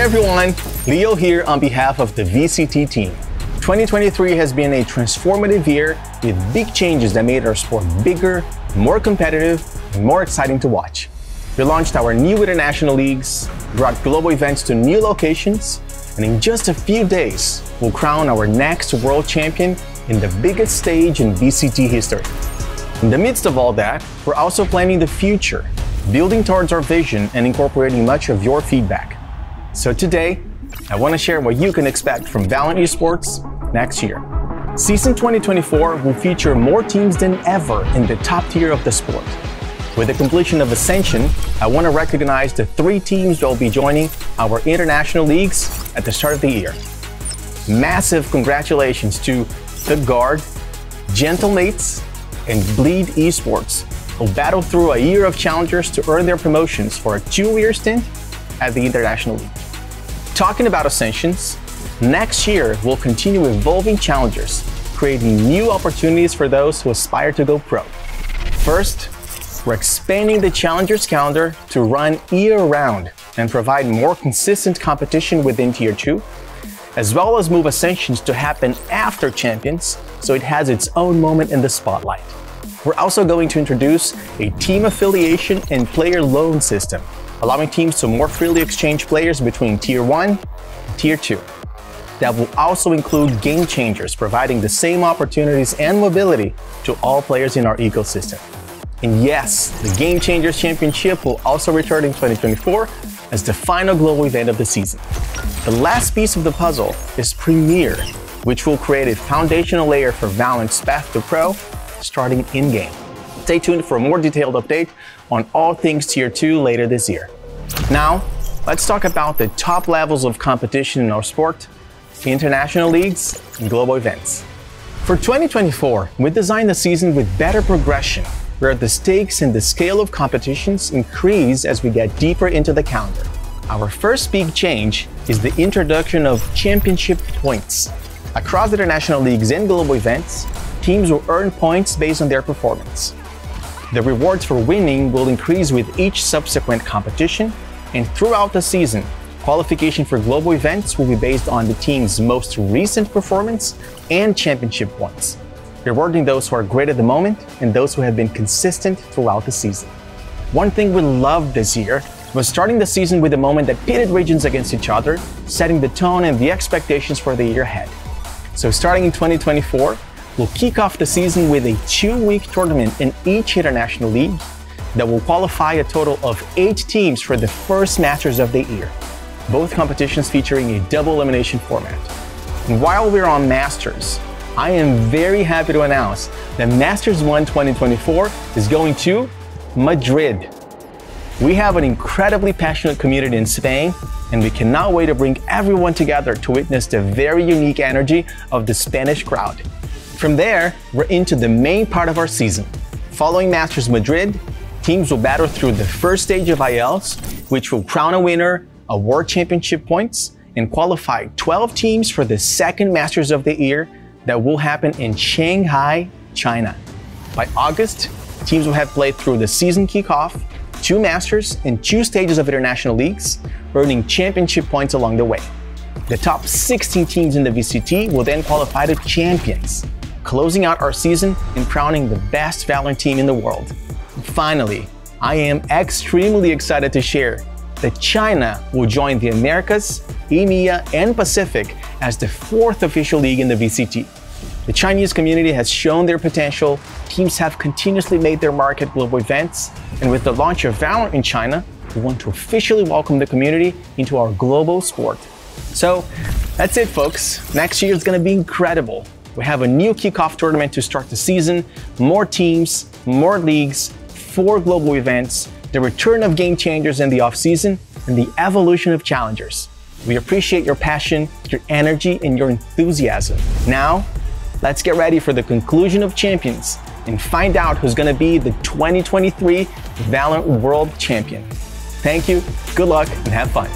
everyone, Leo here on behalf of the VCT team. 2023 has been a transformative year with big changes that made our sport bigger, more competitive, and more exciting to watch. We launched our new international leagues, brought global events to new locations, and in just a few days, we'll crown our next world champion in the biggest stage in VCT history. In the midst of all that, we're also planning the future, building towards our vision and incorporating much of your feedback. So today, I want to share what you can expect from Valorant Esports next year. Season 2024 will feature more teams than ever in the top tier of the sport. With the completion of Ascension, I want to recognize the 3 teams that will be joining our international leagues at the start of the year. Massive congratulations to The Guard, Gentlemates, and Bleed Esports, who battled through a year of challengers to earn their promotions for a 2-year stint at the International League. Talking about Ascensions, next year we'll continue evolving challengers, creating new opportunities for those who aspire to go pro. First, we're expanding the challengers calendar to run year-round and provide more consistent competition within Tier 2, as well as move Ascensions to happen after Champions, so it has its own moment in the spotlight. We're also going to introduce a team affiliation and player loan system, allowing teams to more freely exchange players between Tier 1 and Tier 2. That will also include game changers, providing the same opportunities and mobility to all players in our ecosystem. And yes, the Game Changers Championship will also return in 2024 as the final global event of the season. The last piece of the puzzle is Premier, which will create a foundational layer for Valorant's path to pro, starting in-game. Stay tuned for a more detailed update on all things Tier 2 later this year. Now, let's talk about the top levels of competition in our sport, international leagues, and global events. For 2024, we designed the season with better progression, where the stakes and the scale of competitions increase as we get deeper into the calendar. Our first big change is the introduction of championship points. Across international leagues and global events, teams will earn points based on their performance. The rewards for winning will increase with each subsequent competition, and throughout the season, qualification for global events will be based on the team's most recent performance and championship points, rewarding those who are great at the moment and those who have been consistent throughout the season. One thing we loved this year was starting the season with a moment that pitted regions against each other, setting the tone and the expectations for the year ahead. So starting in 2024, we'll kick off the season with a 2-week tournament in each international league that will qualify a total of 8 teams for the first Masters of the year, both competitions featuring a double elimination format. And while we're on Masters, I am very happy to announce that Masters 1 2024 is going to Madrid. We have an incredibly passionate community in Spain, and we cannot wait to bring everyone together to witness the very unique energy of the Spanish crowd. From there, we're into the main part of our season. Following Masters Madrid, teams will battle through the first stage of IELTS, which will crown a winner, award championship points, and qualify 12 teams for the second Masters of the year that will happen in Shanghai, China. By August, teams will have played through the season kickoff, 2 Masters, and 2 stages of international leagues, earning championship points along the way. The top 16 teams in the VCT will then qualify to Champions, closing out our season and crowning the best Valorant team in the world. Finally, I am extremely excited to share that China will join the Americas, EMEA, and Pacific as the 4th official league in the VCT. The Chinese community has shown their potential, teams have continuously made their mark at global events, and with the launch of Valorant in China, we want to officially welcome the community into our global sport. So that's it, folks. Next year is going to be incredible. We have a new kickoff tournament to start the season, more teams, more leagues, 4 global events, the return of Game Changers in the off-season, and the evolution of challengers. We appreciate your passion, your energy, and your enthusiasm. Now, let's get ready for the conclusion of Champions and find out who's going to be the 2023 Valorant World Champion. Thank you, good luck, and have fun.